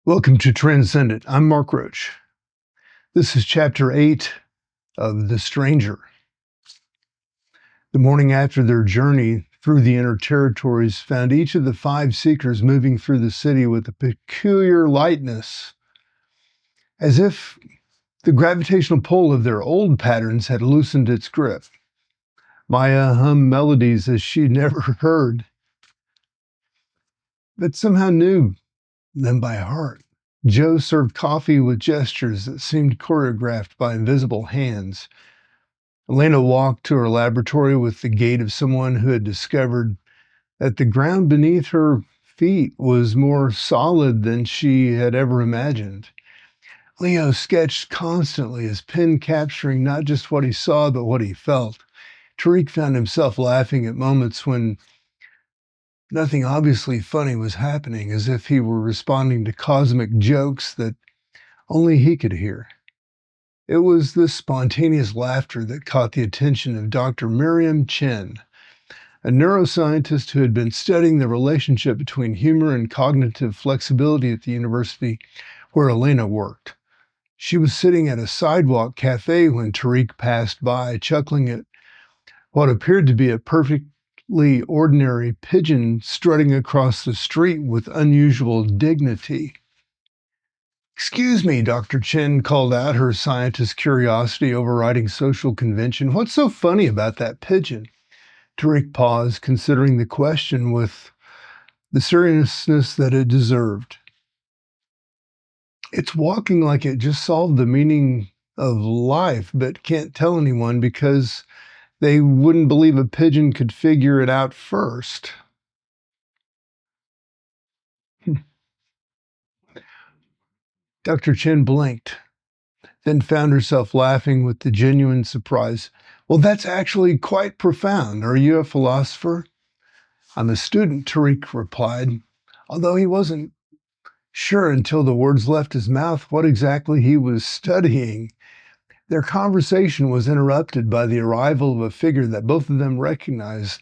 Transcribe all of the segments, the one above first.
Welcome to Transcendent. I'm Mark Roach. This is Chapter 8 of The Stranger. The morning after their journey through the inner territories found each of the 5 seekers moving through the city with a peculiar lightness, as if the gravitational pull of their old patterns had loosened its grip. Maya hummed melodies as she'd never heard, but somehow knew them by heart. Joe served coffee with gestures that seemed choreographed by invisible hands. Elena walked to her laboratory with the gait of someone who had discovered that the ground beneath her feet was more solid than she had ever imagined. Leo sketched constantly, his pen capturing not just what he saw, but what he felt. Tariq found himself laughing at moments when nothing obviously funny was happening, as if he were responding to cosmic jokes that only he could hear. It was this spontaneous laughter that caught the attention of Dr. Miriam Chen, a neuroscientist who had been studying the relationship between humor and cognitive flexibility at the university where Elena worked. She was sitting at a sidewalk cafe when Tariq passed by, chuckling at what appeared to be a perfectly ordinary pigeon strutting across the street with unusual dignity. "Excuse me," Dr. Chen called out, her scientist curiosity overriding social convention. "What's so funny about that pigeon?" Tariq paused, considering the question with the seriousness that it deserved. "It's walking like it just solved the meaning of life, but can't tell anyone because they wouldn't believe a pigeon could figure it out first." Dr. Chen blinked, then found herself laughing with the genuine surprise. "Well, that's actually quite profound. Are you a philosopher?" "I'm a student," Tariq replied, although he wasn't sure until the words left his mouth what exactly he was studying. Their conversation was interrupted by the arrival of a figure that both of them recognized,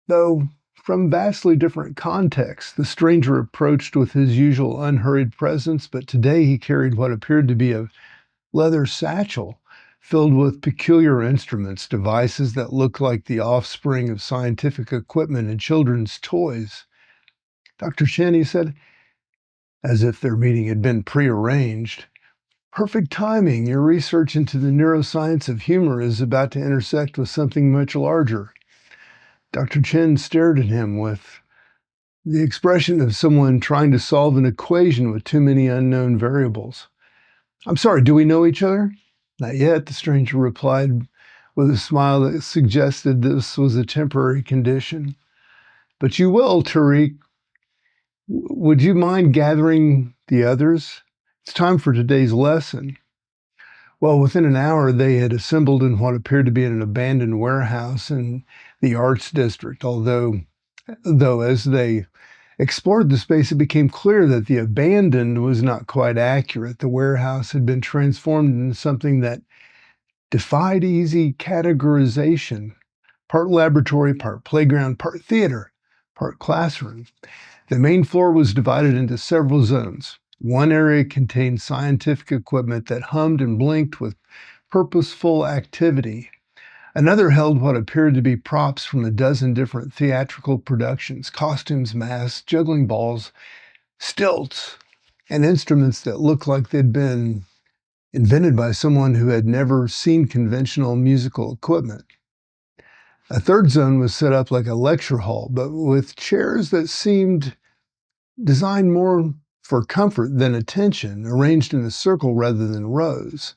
though from vastly different contexts. The stranger approached with his usual unhurried presence, but today he carried what appeared to be a leather satchel filled with peculiar instruments, devices that looked like the offspring of scientific equipment and children's toys. "Dr. Chen," he said, as if their meeting had been prearranged, "perfect timing. Your research into the neuroscience of humor is about to intersect with something much larger." Dr. Chen stared at him with the expression of someone trying to solve an equation with too many unknown variables. "I'm sorry, do we know each other?" "Not yet," the stranger replied with a smile that suggested this was a temporary condition. "But you will, Tariq. Would you mind gathering the others? It's time for today's lesson." Well, within an hour, they had assembled in what appeared to be an abandoned warehouse in the Arts District, though as they explored the space, it became clear that the abandoned was not quite accurate. The warehouse had been transformed into something that defied easy categorization. Part laboratory, part playground, part theater, part classroom. The main floor was divided into several zones. One area contained scientific equipment that hummed and blinked with purposeful activity. Another held what appeared to be props from a dozen different theatrical productions: costumes, masks, juggling balls, stilts, and instruments that looked like they'd been invented by someone who had never seen conventional musical equipment. A third zone was set up like a lecture hall, but with chairs that seemed designed more for comfort than attention, arranged in a circle rather than rows.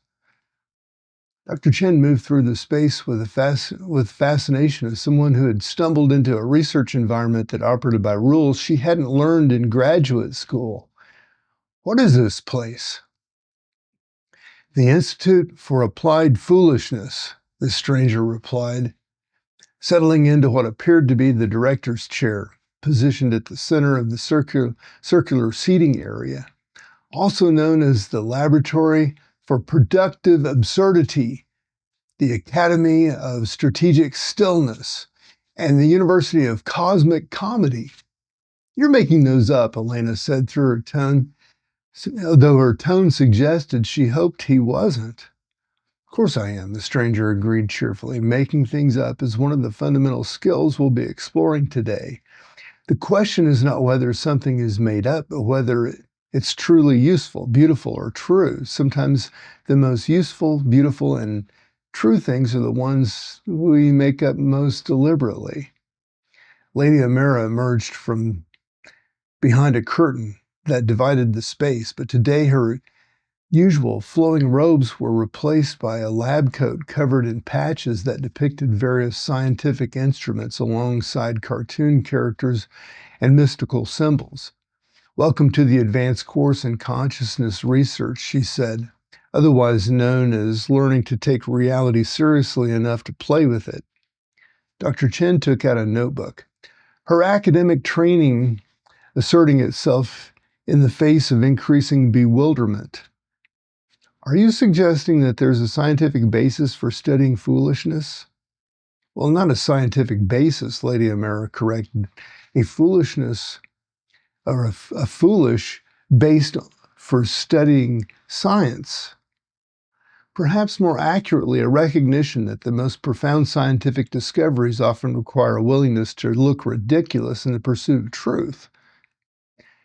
Dr. Chen moved through the space with fascination of someone who had stumbled into a research environment that operated by rules she hadn't learned in graduate school. "What is this place?" "The Institute for Applied Foolishness," the stranger replied, settling into what appeared to be the director's chair, positioned at the center of the circular seating area. "Also known as the Laboratory for Productive Absurdity, the Academy of Strategic Stillness, and the University of Cosmic Comedy." "You're making those up," Elena said through her tone. though her tone suggested she hoped he wasn't. Of course I am, the stranger agreed cheerfully. Making things up is one of the fundamental skills we'll be exploring today. The question is not whether something is made up, but whether it's truly useful, beautiful, or true. Sometimes the most useful, beautiful, and true things are the ones we make up most deliberately. Lady Amira emerged from behind a curtain that divided the space, but today her usual flowing robes were replaced by a lab coat covered in patches that depicted various scientific instruments alongside cartoon characters and mystical symbols. "Welcome to the advanced course in consciousness research," she said, otherwise known as learning to take reality seriously enough to play with it. Dr. Chen took out a notebook, her academic training asserting itself in the face of increasing bewilderment. "Are you suggesting that there's a scientific basis for studying foolishness?" "Well, not a scientific basis," Lady Amara corrected. "A foolishness or a foolish based for studying science. Perhaps more accurately, a recognition that the most profound scientific discoveries often require a willingness to look ridiculous in the pursuit of truth."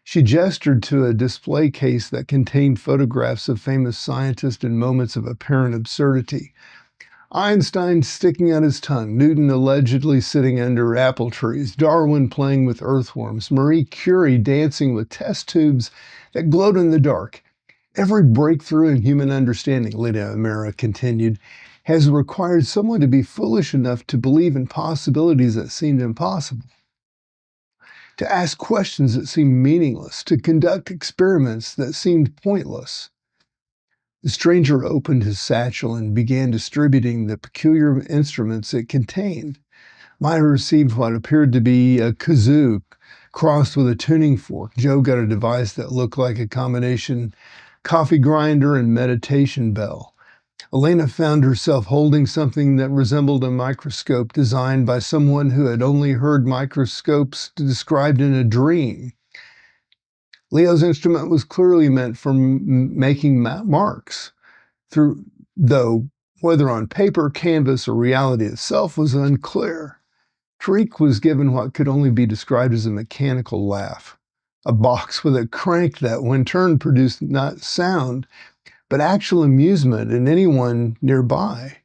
She gestured to a display case that contained photographs of famous scientists in moments of apparent absurdity. Einstein sticking out his tongue, Newton allegedly sitting under apple trees, Darwin playing with earthworms, Marie Curie dancing with test tubes that glowed in the dark. Every breakthrough in human understanding, Lydia Amira continued, has required someone to be foolish enough to believe in possibilities that seemed impossible, to ask questions that seemed meaningless, to conduct experiments that seemed pointless. The stranger opened his satchel and began distributing the peculiar instruments it contained. Maya received what appeared to be a kazoo crossed with a tuning fork. Joe got a device that looked like a combination coffee grinder and meditation bell. Elena found herself holding something that resembled a microscope designed by someone who had only heard microscopes described in a dream. Leo's instrument was clearly meant for making marks, though whether on paper, canvas, or reality itself was unclear. Tariq was given what could only be described as a mechanical laugh, a box with a crank that, when turned, produced not sound, but actual amusement in anyone nearby.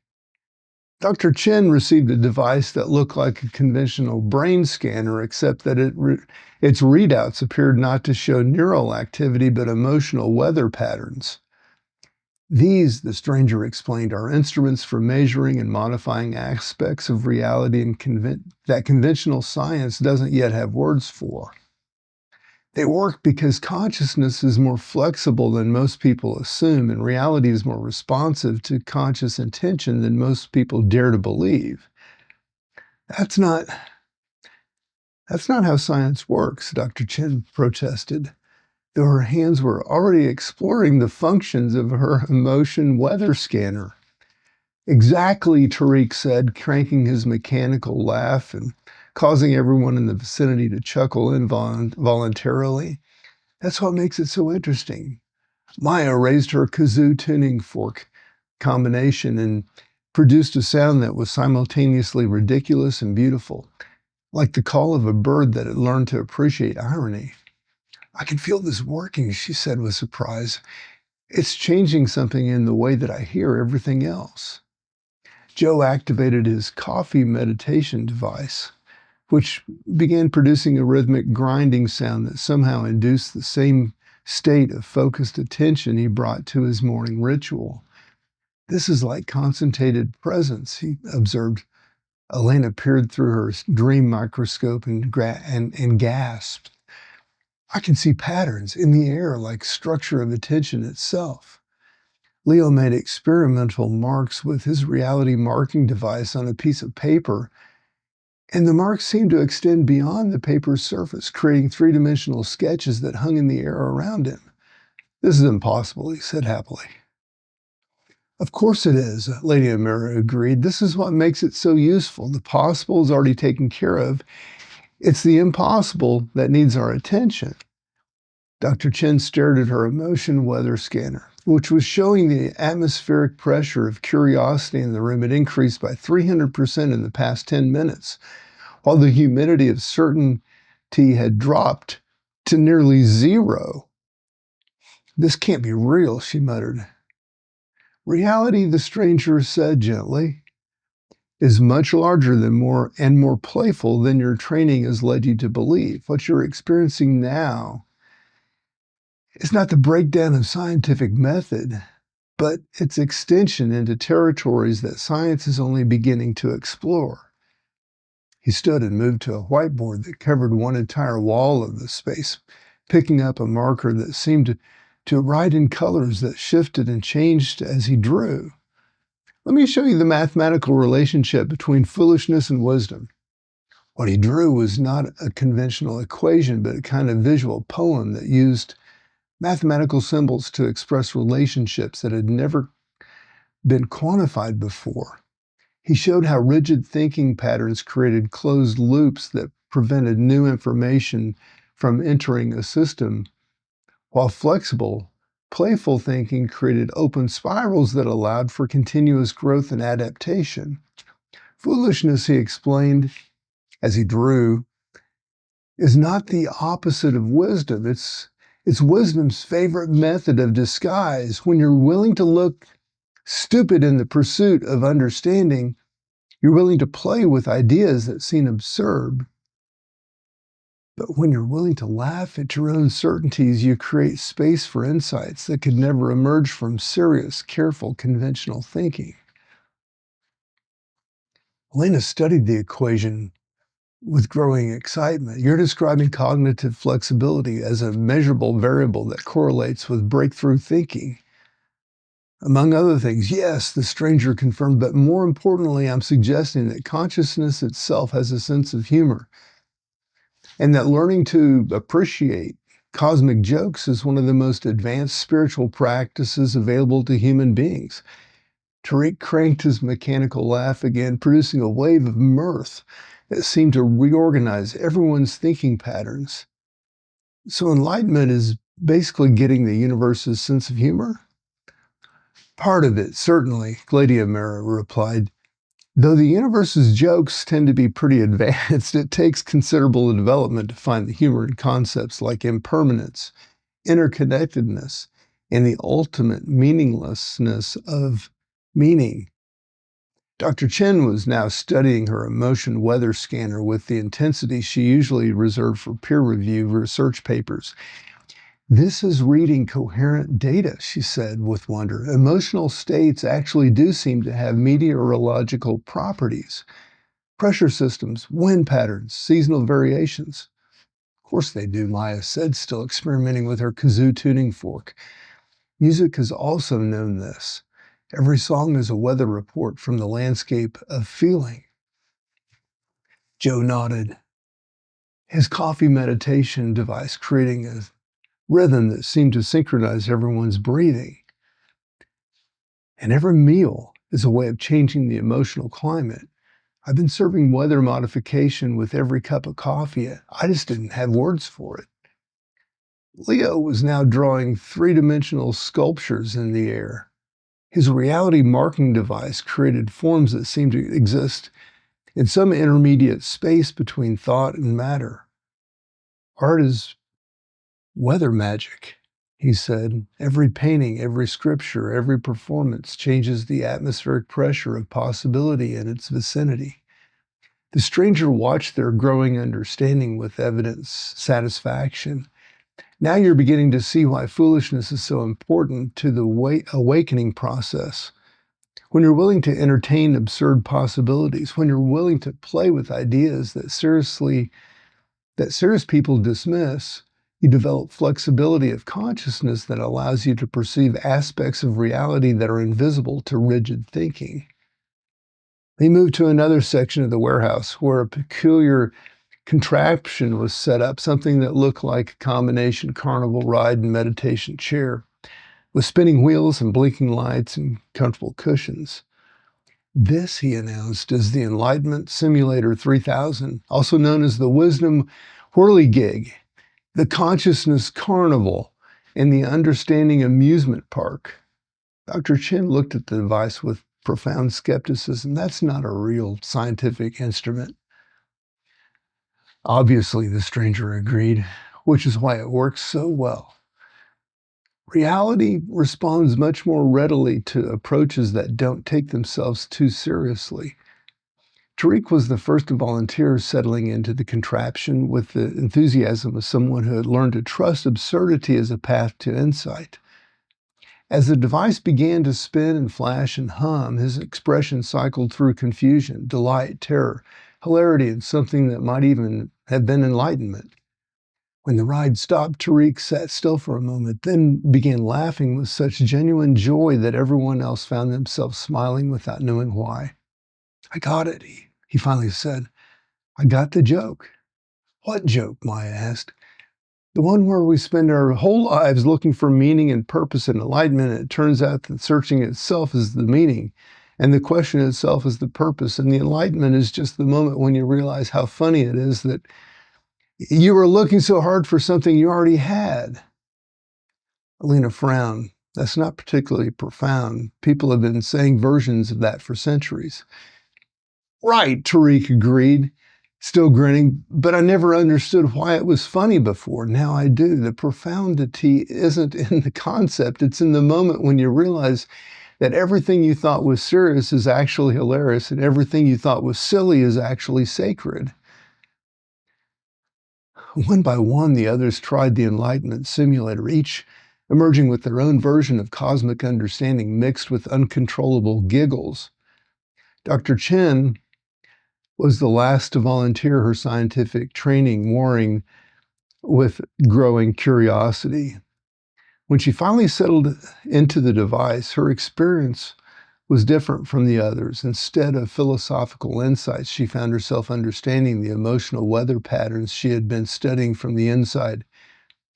Dr. Chen received a device that looked like a conventional brain scanner, except that its readouts appeared not to show neural activity but emotional weather patterns. "These," the stranger explained, "are instruments for measuring and modifying aspects of reality that conventional science doesn't yet have words for. They work because consciousness is more flexible than most people assume, and reality is more responsive to conscious intention than most people dare to believe." That's not how science works," Dr. Chen protested, though her hands were already exploring the functions of her emotion weather scanner. "Exactly," Tariq said, cranking his mechanical laugh and causing everyone in the vicinity to chuckle involuntarily. "That's what makes it so interesting." Maya raised her kazoo tuning fork combination and produced a sound that was simultaneously ridiculous and beautiful, like the call of a bird that had learned to appreciate irony. "I can feel this working," she said with surprise. "It's changing something in the way that I hear everything else." Joe activated his coffee meditation device, which began producing a rhythmic grinding sound that somehow induced the same state of focused attention he brought to his morning ritual. "This is like concentrated presence," he observed. Elena peered through her dream microscope and gasped. "I can see patterns in the air like structure of attention itself." Leo made experimental marks with his reality marking device on a piece of paper, and the marks seemed to extend beyond the paper's surface, creating three-dimensional sketches that hung in the air around him. "This is impossible," he said happily. "Of course it is," Lady Amira agreed. "This is what makes it so useful. The possible is already taken care of. It's the impossible that needs our attention." Dr. Chen stared at her emotion weather scanner, which was showing the atmospheric pressure of curiosity in the room had increased by 300% in the past 10 minutes, while the humidity of certainty had dropped to nearly zero. "This can't be real," she muttered. "Reality," the stranger said gently, "is much larger than more playful than your training has led you to believe. What you're experiencing now is not the breakdown of scientific method, but its extension into territories that science is only beginning to explore." He stood and moved to a whiteboard that covered one entire wall of the space, picking up a marker that seemed to write in colors that shifted and changed as he drew. "Let me show you the mathematical relationship between foolishness and wisdom." What he drew was not a conventional equation, but a kind of visual poem that used mathematical symbols to express relationships that had never been quantified before. He showed how rigid thinking patterns created closed loops that prevented new information from entering a system, while flexible, playful thinking created open spirals that allowed for continuous growth and adaptation. Foolishness, he explained as he drew, is not the opposite of wisdom. It's wisdom's favorite method of disguise. When you're willing to look stupid in the pursuit of understanding, you're willing to play with ideas that seem absurd. But when you're willing to laugh at your own certainties, you create space for insights that could never emerge from serious, careful, conventional thinking. Elena studied the equation with growing excitement. "You're describing cognitive flexibility as a measurable variable that correlates with breakthrough thinking." "Among other things, yes," the stranger confirmed, "but more importantly, I'm suggesting that consciousness itself has a sense of humor, and that learning to appreciate cosmic jokes is one of the most advanced spiritual practices available to human beings." Tariq cranked his mechanical laugh again, producing a wave of mirth that seemed to reorganize everyone's thinking patterns. "So enlightenment is basically getting the universe's sense of humor?" "Part of it, certainly," Gladia Mera replied. "Though the universe's jokes tend to be pretty advanced, it takes considerable development to find the humor in concepts like impermanence, interconnectedness, and the ultimate meaninglessness of meaning." Dr. Chen was now studying her emotion weather scanner with the intensity she usually reserved for peer-reviewed research papers. "This is reading coherent data," she said with wonder. "Emotional states actually do seem to have meteorological properties. Pressure systems, wind patterns, seasonal variations." "Of course they do," Maya said, still experimenting with her kazoo tuning fork. "Music has also known this. Every song is a weather report from the landscape of feeling." Joe nodded, his coffee meditation device creating a rhythm that seemed to synchronize everyone's breathing. "And every meal is a way of changing the emotional climate. I've been serving weather modification with every cup of coffee. I just didn't have words for it." Leo was now drawing three-dimensional sculptures in the air. His reality marking device created forms that seemed to exist in some intermediate space between thought and matter. "Art is weather magic," he said. "Every painting, every scripture, every performance changes the atmospheric pressure of possibility in its vicinity." The stranger watched their growing understanding with evident satisfaction. "Now you're beginning to see why foolishness is so important to the awakening process. When you're willing to entertain absurd possibilities, when you're willing to play with ideas that serious people dismiss, you develop flexibility of consciousness that allows you to perceive aspects of reality that are invisible to rigid thinking." They moved to another section of the warehouse where a peculiar contraption was set up, something that looked like a combination carnival ride and meditation chair, with spinning wheels and blinking lights and comfortable cushions. "This," he announced, "is the Enlightenment Simulator 3000, also known as the Wisdom Whirligig. the consciousness carnival, and the understanding amusement park. Dr. Chen looked at the device with profound skepticism. That's not a real scientific instrument. Obviously, the stranger agreed, which is why it works so well. Reality responds much more readily to approaches that don't take themselves too seriously. Tariq was the first of volunteers settling into the contraption with the enthusiasm of someone who had learned to trust absurdity as a path to insight. As the device began to spin and flash and hum, his expression cycled through confusion, delight, terror, hilarity, and something that might even have been enlightenment. When the ride stopped, Tariq sat still for a moment, then began laughing with such genuine joy that everyone else found themselves smiling without knowing why. "I got it," he finally said. "I got the joke." "What joke?" Maya asked. "The one where we spend our whole lives looking for meaning and purpose and enlightenment, and it turns out that searching itself is the meaning, and the question itself is the purpose, and the enlightenment is just the moment when you realize how funny it is that you were looking so hard for something you already had." Alina frowned. "That's not particularly profound. People have been saying versions of that for centuries." "Right," Tariq agreed, still grinning, "but I never understood why it was funny before. Now I do. The profundity isn't in the concept. It's in the moment when you realize that everything you thought was serious is actually hilarious, and everything you thought was silly is actually sacred." One by one, the others tried the Enlightenment simulator, each emerging with their own version of cosmic understanding mixed with uncontrollable giggles. Dr. Chen was the last to volunteer her scientific training, warring with growing curiosity. When she finally settled into the device, her experience was different from the others. Instead of philosophical insights, she found herself understanding the emotional weather patterns she had been studying from the inside,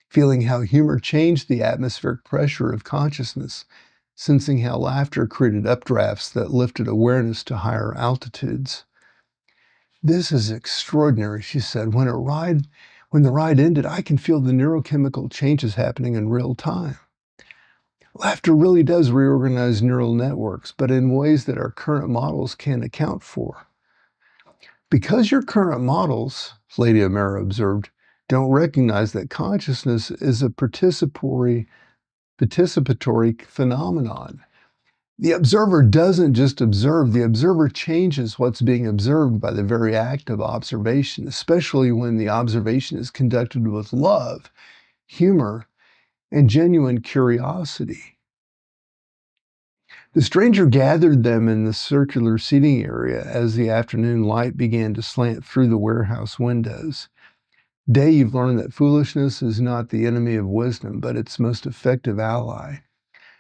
feeling how humor changed the atmospheric pressure of consciousness, sensing how laughter created updrafts that lifted awareness to higher altitudes. "This is extraordinary," she said. When the ride ended, I can feel the neurochemical changes happening in real time." Laughter really does reorganize neural networks, but in ways that our current models can't account for. "Because your current models," Lady Amara observed, "don't recognize that consciousness is a participatory phenomenon. The observer doesn't just observe, the observer changes what's being observed by the very act of observation, especially when the observation is conducted with love, humor, and genuine curiosity." The stranger gathered them in the circular seating area as the afternoon light began to slant through the warehouse windows. "Day, you've learned that foolishness is not the enemy of wisdom, but its most effective ally.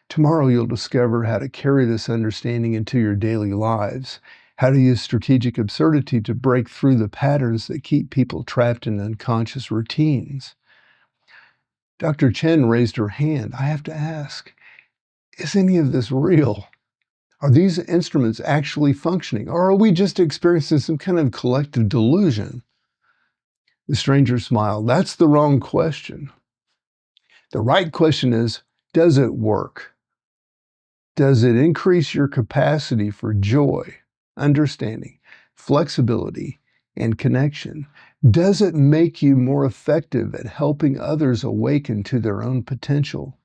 Tomorrow, you'll discover how to carry this understanding into your daily lives, how to use strategic absurdity to break through the patterns that keep people trapped in unconscious routines." Dr. Chen raised her hand. "I have to ask, is any of this real? Are these instruments actually functioning, or are we just experiencing some kind of collective delusion?" The stranger smiled. "That's the wrong question. The right question is, does it work? Does it increase your capacity for joy, understanding, flexibility, and connection? Does it make you more effective at helping others awaken to their own potential?"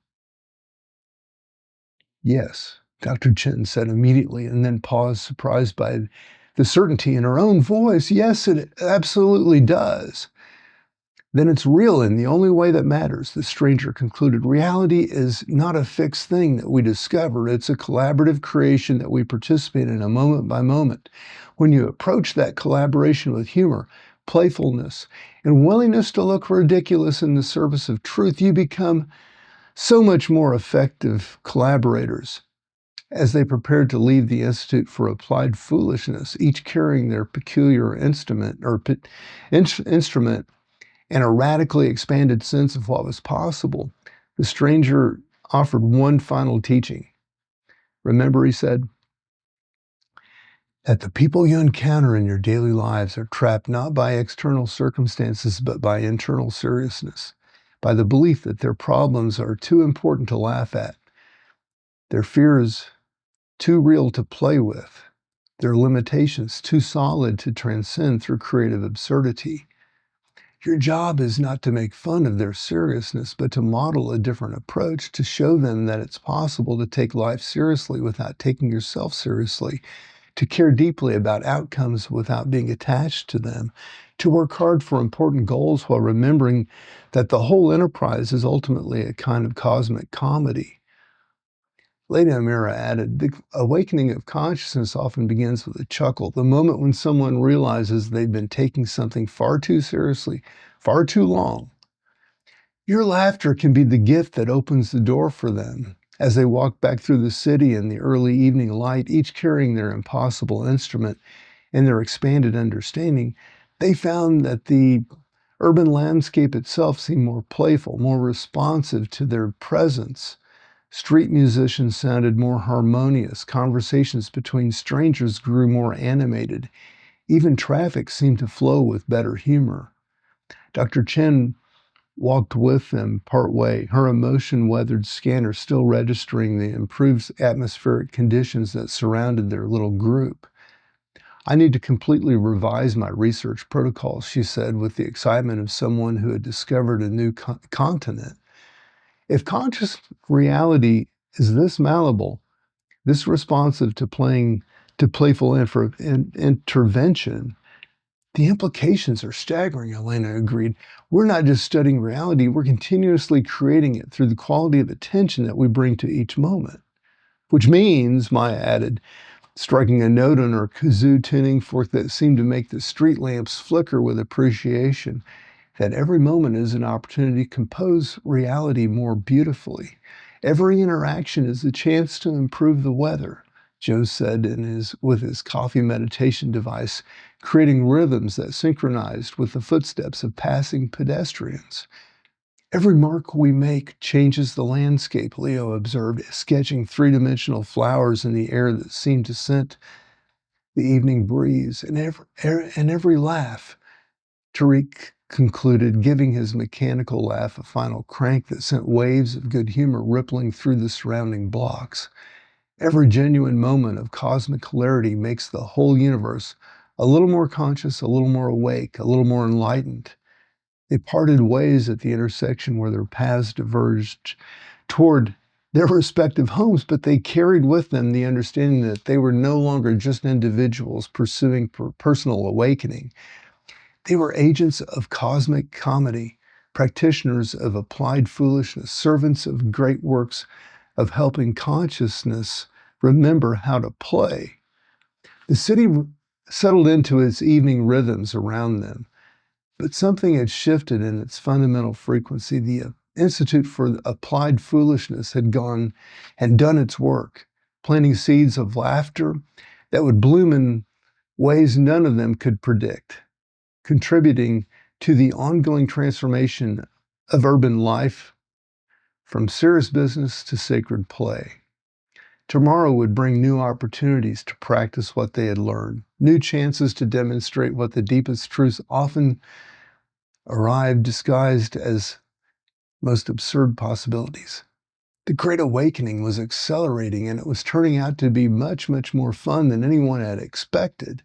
"Yes," Dr. Chen said immediately, and then paused, surprised by the certainty in her own voice. "Yes, it absolutely does." "Then it's real in the only way that matters," the stranger concluded. "Reality is not a fixed thing that we discover. It's a collaborative creation that we participate in a moment by moment. When you approach that collaboration with humor, playfulness, and willingness to look ridiculous in the service of truth, you become so much more effective collaborators." As they prepared to leave the Institute for Applied Foolishness, each carrying their peculiar instrument and a radically expanded sense of what was possible, the stranger offered one final teaching. "Remember," he said, "that the people you encounter in your daily lives are trapped not by external circumstances, but by internal seriousness. by the belief that their problems are too important to laugh at, their fears too real to play with, their limitations too solid to transcend through creative absurdity. Your job is not to make fun of their seriousness, but to model a different approach, to show them that it's possible to take life seriously without taking yourself seriously, to care deeply about outcomes without being attached to them, to work hard for important goals while remembering that the whole enterprise is ultimately a kind of cosmic comedy. Lady Amira added, the awakening of consciousness often begins with a chuckle, the moment when someone realizes they've been taking something far too seriously, far too long. Your laughter can be the gift that opens the door for them. As they walk back through the city in the early evening light, each carrying their impossible instrument and their expanded understanding, they found that the urban landscape itself seemed more playful, more responsive to their presence. Street musicians sounded more harmonious. Conversations between strangers grew more animated. Even traffic seemed to flow with better humor. Dr. Chen walked with them partway, her emotion-weathered scanner still registering the improved atmospheric conditions that surrounded their little group. I need to completely revise my research protocols, she said, with the excitement of someone who had discovered a new continent. If conscious reality is this malleable, this responsive to playful intervention, the implications are staggering, Elena agreed. We're not just studying reality, we're continuously creating it through the quality of attention that we bring to each moment. Which means, Maya added, striking a note on her kazoo tuning fork that seemed to make the street lamps flicker with appreciation, that every moment is an opportunity to compose reality more beautifully. Every interaction is a chance to improve the weather, Joe said with his coffee meditation device, creating rhythms that synchronized with the footsteps of passing pedestrians. Every mark we make changes the landscape, Leo observed, sketching three-dimensional flowers in the air that seemed to scent the evening breeze. And every laugh, Tariq concluded, giving his mechanical laugh a final crank that sent waves of good humor rippling through the surrounding blocks. Every genuine moment of cosmic hilarity makes the whole universe a little more conscious, a little more awake, a little more enlightened. They parted ways at the intersection where their paths diverged toward their respective homes, but they carried with them the understanding that they were no longer just individuals pursuing personal awakening. They were agents of cosmic comedy, practitioners of applied foolishness, servants of great works of helping consciousness remember how to play. The city settled into its evening rhythms around them, but something had shifted in its fundamental frequency. The Institute for Applied Foolishness had gone and done its work, planting seeds of laughter that would bloom in ways none of them could predict, contributing to the ongoing transformation of urban life from serious business to sacred play. Tomorrow would bring new opportunities to practice what they had learned, new chances to demonstrate what the deepest truths often arrived disguised as most absurd possibilities. The Great Awakening was accelerating, and it was turning out to be much, much more fun than anyone had expected.